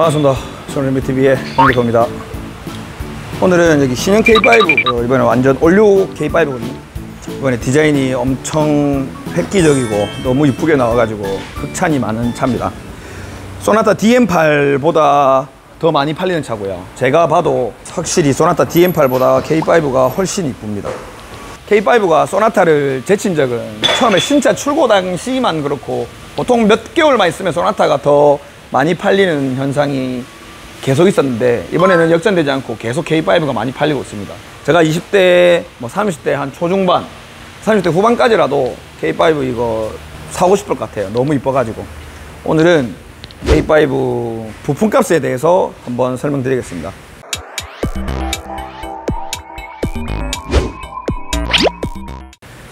반갑습니다. 손림비TV의 홍기호입니다. 오늘은 여기 신형 K5, 이번에 완전 올류 K5거든요. 이번에 디자인이 엄청 획기적이고 너무 이쁘게 나와가지고 극찬이 많은 차입니다. 소나타 DM8보다 더 많이 팔리는 차고요. 제가 봐도 확실히 소나타 DM8보다 K5가 훨씬 이쁩니다. K5가 소나타를 제친 적은 처음에 신차 출고 당시만 그렇고 보통 몇 개월만 있으면 소나타가 더 많이 팔리는 현상이 계속 있었는데 이번에는 역전되지 않고 계속 K5가 많이 팔리고 있습니다. 제가 20대, 30대 한 초중반, 30대 후반까지라도 K5 이거 사고 싶을 것 같아요. 너무 이뻐가지고. 오늘은 K5 부품값에 대해서 한번 설명드리겠습니다.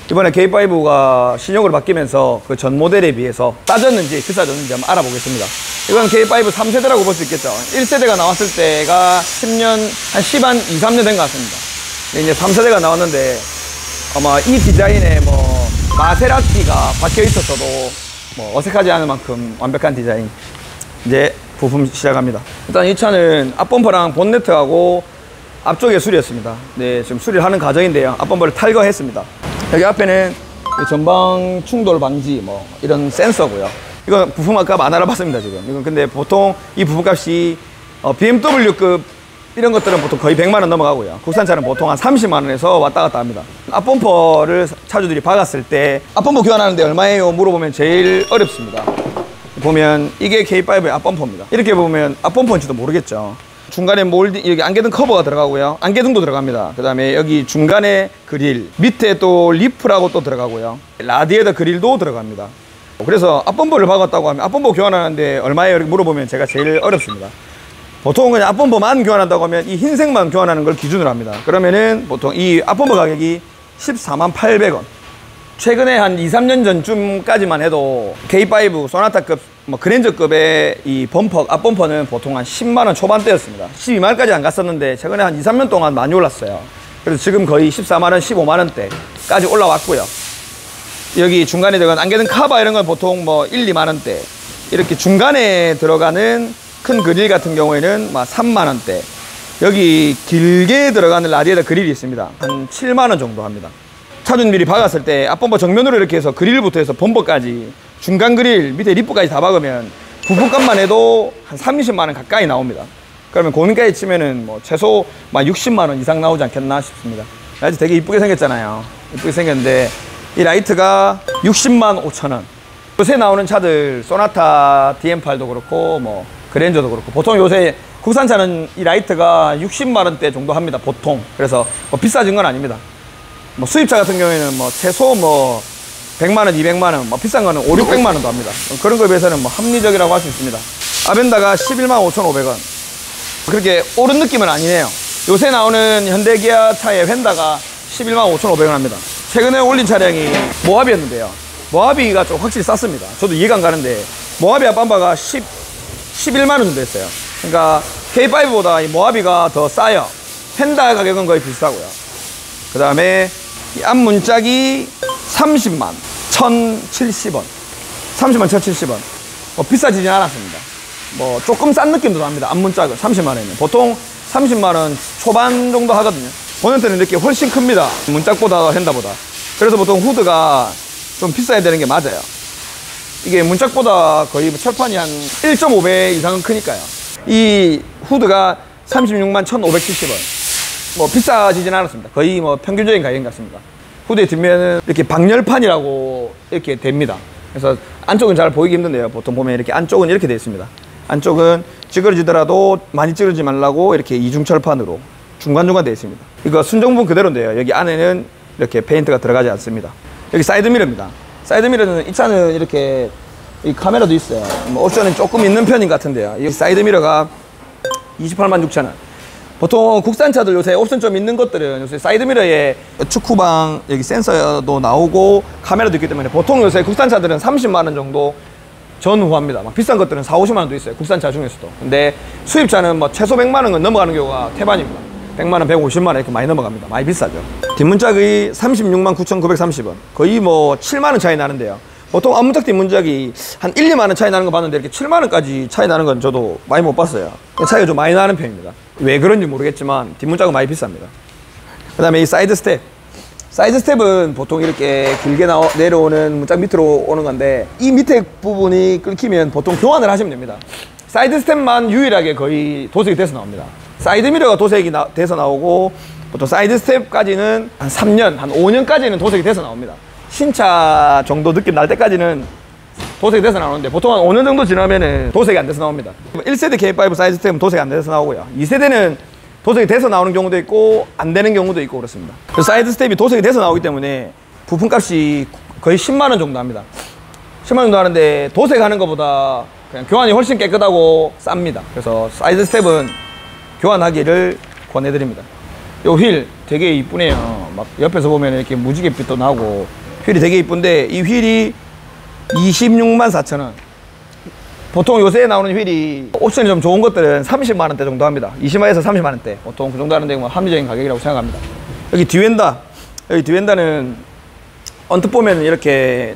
이번에 K5가 신형으로 바뀌면서 그 전 모델에 비해서 싸졌는지 비싸졌는지 한번 알아보겠습니다. 이건 K5 3세대라고 볼 수 있겠죠. 1세대가 나왔을 때가 10년, 한 10한 2, 3년 된 것 같습니다. 이제 3세대가 나왔는데 아마 이 디자인에 마세라티가 박혀 있었어도 어색하지 않을 만큼 완벽한 디자인. 이제 부품 시작합니다. 일단 이 차는 앞범퍼랑 본네트하고 앞쪽에 수리했습니다. 네, 지금 수리를 하는 과정인데요. 앞범퍼를 탈거했습니다. 여기 앞에는 전방 충돌 방지 이런 센서고요. 이건 부품값 안 알아봤습니다, 지금. 이건 근데 보통 이 부품값이 BMW급 이런 것들은 보통 거의 100만 원 넘어가고요. 국산차는 보통 한 30만 원에서 왔다 갔다 합니다. 앞범퍼를 차주들이 박았을 때 앞범퍼 교환하는데 얼마예요? 물어보면 제일 어렵습니다. 보면 이게 K5의 앞범퍼입니다. 이렇게 보면 앞범퍼인지도 모르겠죠. 중간에 몰딩, 여기 안개등 커버가 들어가고요. 안개등도 들어갑니다. 그 다음에 여기 중간에 그릴, 밑에 또 리프라고 또 들어가고요. 라디에이터 그릴도 들어갑니다. 그래서 앞범퍼를 박았다고 하면 앞범퍼 교환하는데 얼마예요? 이렇게 물어보면 제가 제일 어렵습니다. 보통 그냥 앞범퍼만 교환한다고 하면 이 흰색만 교환하는 걸 기준으로 합니다. 그러면은 보통 이 앞범퍼 가격이 14만 800원. 최근에 한 2, 3년 전쯤까지만 해도 K5 소나타급, 그랜저급의 이 범퍼, 앞범퍼는 보통 한 10만원 초반대였습니다. 12만원까지 안 갔었는데 최근에 한 2, 3년 동안 많이 올랐어요. 그래서 지금 거의 14만원, 15만원대까지 올라왔고요. 여기 중간에 들어간 안개등 카바 이런 건 보통 1, 2만원대. 이렇게 중간에 들어가는 큰 그릴 같은 경우에는 3만원대. 여기 길게 들어가는 라디에이터 그릴이 있습니다. 한 7만원 정도 합니다. 차주님들이 박았을 때 앞범퍼 정면으로 이렇게 해서 그릴부터 해서 범퍼까지 중간 그릴 밑에 리프까지 다 박으면 부품값만 해도 한 30만원 가까이 나옵니다. 그러면 고민까지 치면은 최소 60만원 이상 나오지 않겠나 싶습니다. 라이트 되게 이쁘게 생겼잖아요. 이쁘게 생겼는데 이 라이트가 60만 5천원. 요새 나오는 차들 소나타 DM8도 그렇고 그랜저도 그렇고 보통 요새 국산차는 이 라이트가 60만원대 정도 합니다. 보통. 그래서 비싸진 건 아닙니다. 수입차 같은 경우에는 최소 100만원, 200만원, 비싼 거는 5, 600만원도 합니다. 그런 거에 비해서는 합리적이라고 할 수 있습니다. 아벤다가 11만 5,500원. 그렇게 오른 느낌은 아니네요. 요새 나오는 현대기아 차의 휀다가 11만 5,500원 합니다. 최근에 올린 차량이 모하비였는데요. 모하비가 좀 확실히 쌌습니다. 저도 이해가 안 가는데 모하비 앞범퍼가 11만원 정도 했어요. 그러니까 K5보다 이 모하비가 더 싸요. 휀다 가격은 거의 비슷하고요. 그 다음에 이 앞문짝이 30만 1,070원. 30만 1,070원. 비싸지진 않았습니다. 조금 싼 느낌도 납니다. 앞문짝은 30만원이면. 보통 30만원 초반 정도 하거든요. 보는 이렇게 훨씬 큽니다. 문짝보다 휀다보다. 그래서 보통 후드가 좀 비싸야 되는 게 맞아요. 이게 문짝보다 거의 철판이 한 1.5배 이상은 크니까요. 이 후드가 36만 1,570원. 비싸지진 않았습니다. 거의 평균적인 가격 같습니다. 후드의 뒷면은 이렇게 방열판이라고 이렇게 됩니다. 그래서 안쪽은 잘 보이기 힘든데요. 보통 보면 이렇게 안쪽은 이렇게 되어 있습니다. 안쪽은 찌그러지더라도 많이 찌그러지지 말라고 이렇게 이중철판으로 중간중간 되어 있습니다. 이거 순정품 그대로인데요. 여기 안에는 이렇게 페인트가 들어가지 않습니다. 여기 사이드미러입니다. 사이드미러는 이 차는 이렇게 이 카메라도 있어요. 옵션은 조금 있는 편인 것 같은데요. 이 사이드미러가 28만 6천원. 보통 국산차들 요새 옵션 좀 있는 것들은 요새 사이드미러에 축구방 여기 센서도 나오고 카메라도 있기 때문에 보통 요새 국산차들은 30만원 정도 전후합니다. 비싼 것들은 4, 50만원도 있어요. 국산차 중에서도. 근데 수입차는 최소 100만원은 넘어가는 경우가 태반입니다. 100만원, 150만원 이렇게 많이 넘어갑니다. 많이 비싸죠. 뒷문짝이 36만 9,930원. 거의 7만원 차이 나는데요. 보통 앞문짝 뒷문짝이 한 1, 2만 원 차이 나는 거 봤는데 이렇게 7만 원까지 차이 나는 건 저도 많이 못 봤어요. 차이가 좀 많이 나는 편입니다. 왜 그런지 모르겠지만 뒷문짝은 많이 비쌉니다. 그 다음에 이 사이드 스텝. 사이드 스텝은 보통 이렇게 길게 내려오는 문짝 밑으로 오는 건데 이 밑에 부분이 끊기면 보통 교환을 하시면 됩니다. 사이드 스텝만 유일하게 거의 도색이 돼서 나옵니다. 사이드 미러가 도색이 돼서 나오고 보통 사이드 스텝까지는 한 3년, 한 5년까지는 도색이 돼서 나옵니다. 신차 정도 느낌 날 때까지는 도색이 돼서 나오는데 보통 한 5년 정도 지나면은 도색이 안 돼서 나옵니다. 1세대 K5 사이드 스텝은 도색이 안 돼서 나오고요. 2세대는 도색이 돼서 나오는 경우도 있고 안 되는 경우도 있고 그렇습니다. 사이드 스텝이 도색이 돼서 나오기 때문에 부품값이 거의 10만 원 정도 합니다. 10만 원 정도 하는데 도색하는 것보다 그냥 교환이 훨씬 깨끗하고 쌉니다. 그래서 사이드 스텝은 교환하기를 권해드립니다. 요 휠 되게 이쁘네요. 막 옆에서 보면 이렇게 무지갯빛도 나고 휠이 되게 이쁜데 이 휠이 26만 4천 원. 보통 요새 나오는 휠이 옵션이 좀 좋은 것들은 30만 원대 정도 합니다. 20만에서 30만 원대. 보통 그 정도 하는데 뭐 합리적인 가격이라고 생각합니다. 여기 뒤엔다. 여기 뒤엔다는 언뜻 보면 이렇게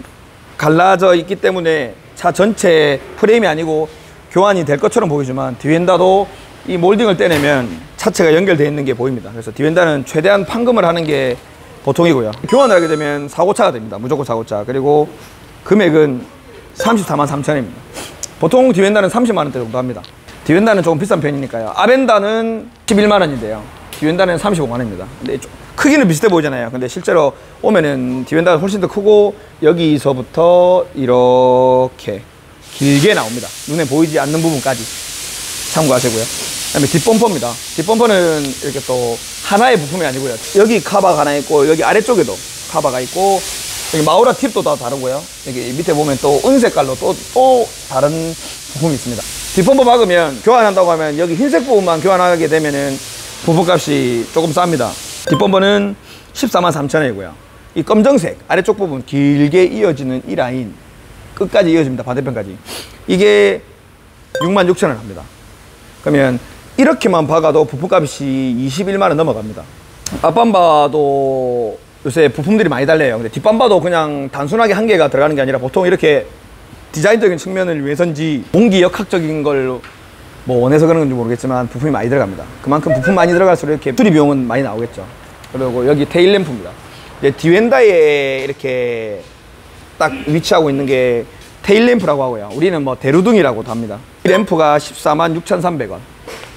갈라져 있기 때문에 차 전체 프레임이 아니고 교환이 될 것처럼 보이지만 뒤엔다도 이 몰딩을 떼내면 차체가 연결되어 있는 게 보입니다. 그래서 뒤엔다는 최대한 판금을 하는 게 보통이고요. 교환을 하게 되면 사고차가 됩니다. 무조건 사고차. 그리고 금액은 34만 3천 원입니다. 보통 뒤엔다는 30만 원대 정도 합니다. 뒤엔다는 조금 비싼 편이니까요. 아벤다는 11만 원인데요. 뒤엔다는 35만 원입니다. 근데 크기는 비슷해 보이잖아요. 근데 실제로 오면은 뒤엔다가 훨씬 더 크고 여기서부터 이렇게 길게 나옵니다. 눈에 보이지 않는 부분까지 참고하시고요. 그다음에 뒷범퍼입니다. 뒷범퍼는 이렇게 또 하나의 부품이 아니고요. 여기 카바가 하나 있고 여기 아래쪽에도 카바가 있고 여기 마우라 팁도 다 다르고요. 여기 밑에 보면 또 은색깔로 또 다른 부품이 있습니다. 뒷범퍼 박으면 교환한다고 하면 여기 흰색 부분만 교환하게 되면은 부품값이 조금 쌉니다. 뒷범퍼는 14만 3천 원이고요. 이 검정색 아래쪽 부분 길게 이어지는 이 라인 끝까지 이어집니다. 반대편까지. 이게 6만 6천 원 합니다. 그러면 이렇게만 박아도 부품값이 21만 원 넘어갑니다. 앞밤바도 요새 부품들이 많이 달려요. 근데 뒷밤바도 그냥 단순하게 한 개가 들어가는 게 아니라 보통 이렇게 디자인적인 측면을 위해서인지 공기 역학적인 걸 뭐 원해서 그런 건지 모르겠지만 부품이 많이 들어갑니다. 그만큼 부품 많이 들어갈수록 이렇게 수리 비용은 많이 나오겠죠. 그리고 여기 테일 램프입니다. 뒤엔다에 이렇게 딱 위치하고 있는 게 테일 램프라고 하고요. 우리는 뭐 대루등이라고도 합니다. 이 램프가 14만 6,300원.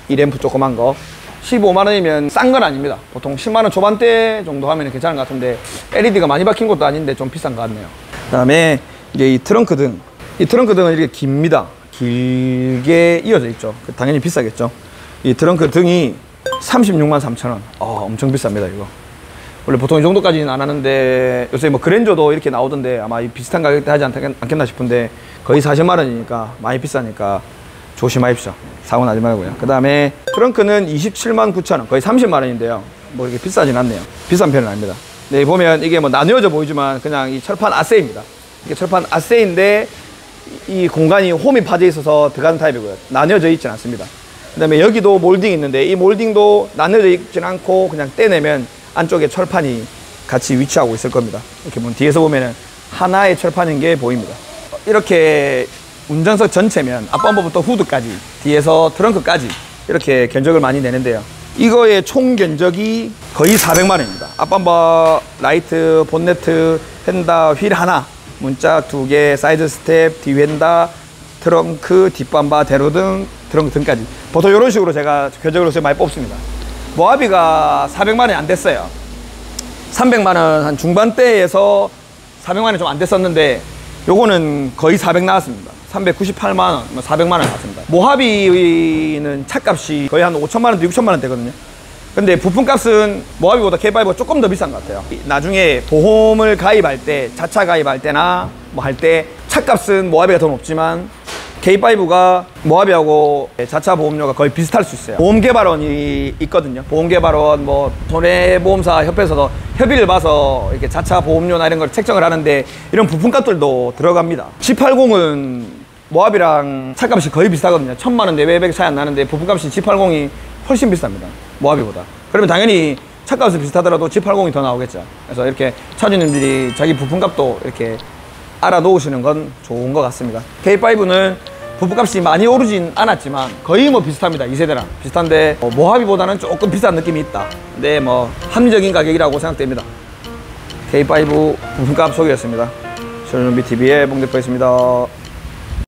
이 램프 조그만 거 15만 원이면 싼 건 아닙니다. 보통 10만 원 초반대 정도 하면 괜찮은 것 같은데 LED가 많이 박힌 것도 아닌데 좀 비싼 것 같네요. 그 다음에 이제 이 트렁크 등. 이 트렁크 등은 이렇게 깁니다. 길게 이어져 있죠. 당연히 비싸겠죠. 이 트렁크 등이 36만 3천 원. 엄청 비쌉니다, 이거. 원래 보통 이 정도까지는 안 하는데 요새 뭐 그랜저도 이렇게 나오던데 아마 이 비슷한 가격대 하지 않겠나 싶은데 거의 40만 원이니까 많이 비싸니까 조심하십시오. 사고 나지 말고요. 그 다음에 트렁크는 27만 9천 원, 거의 30만 원인데요. 뭐 이렇게 비싸진 않네요. 비싼 편은 아닙니다. 네, 보면 이게 뭐 나뉘어져 보이지만 그냥 이 철판 아세입니다. 이게 철판 아세인데 이 공간이 홈이 파져 있어서 들어가는 타입이고요. 나뉘어져 있진 않습니다. 그 다음에 여기도 몰딩이 있는데 이 몰딩도 나뉘어져 있진 않고 그냥 떼내면 안쪽에 철판이 같이 위치하고 있을 겁니다. 이렇게 보면 뒤에서 보면은 하나의 철판인 게 보입니다. 이렇게 운전석 전체면 앞범퍼부터 후드까지 뒤에서 트렁크까지 이렇게 견적을 많이 내는데요. 이거의 총 견적이 거의 400만 원입니다. 앞범퍼, 라이트, 본네트, 휀다, 휠 하나, 문짝 2개, 사이드 스텝, 뒤휀다, 트렁크, 뒷범퍼, 대로등, 트렁크 등까지. 보통 이런 식으로 제가 견적으로 많이 뽑습니다. 모하비가 400만 원이 안 됐어요. 300만 원 한 중반대에서 400만 원이 좀 안 됐었는데 요거는 거의 400 나왔습니다. 398만 원, 400만 원 나왔습니다. 모하비는 차값이 거의 한 5천만 원대, 6천만 원 되거든요. 근데 부품값은 모하비보다 K5가 조금 더 비싼 것 같아요. 나중에 보험을 가입할 때, 자차 가입할 때나 뭐 할 때 차값은 모하비가 더 높지만 K5가 모하비하고 자차 보험료가 거의 비슷할 수 있어요. 보험개발원이 있거든요. 보험개발원, 뭐 손해보험사 협회에서도 협의를 봐서 이렇게 자차 보험료나 이런 걸 책정을 하는데 이런 부품값들도 들어갑니다. G80은 모하비랑 차값이 거의 비슷하거든요. 1000만 원 내외밖에 차이 안 나는데 부품값이 G80이 훨씬 비쌉니다. 모하비보다. 그러면 당연히 차값이 비슷하더라도 G80이 더 나오겠죠. 그래서 이렇게 차주님들이 자기 부품값도 이렇게 알아놓으시는 건 좋은 것 같습니다. K5는 부품값이 많이 오르진 않았지만 거의 뭐 비슷합니다. 2세대랑 비슷한데 모하비보다는 조금 비싼 느낌이 있다. 근데 뭐 합리적인 가격이라고 생각됩니다. K5 부품값 소개였습니다. 쇼룸비TV의 봉대표였습니다.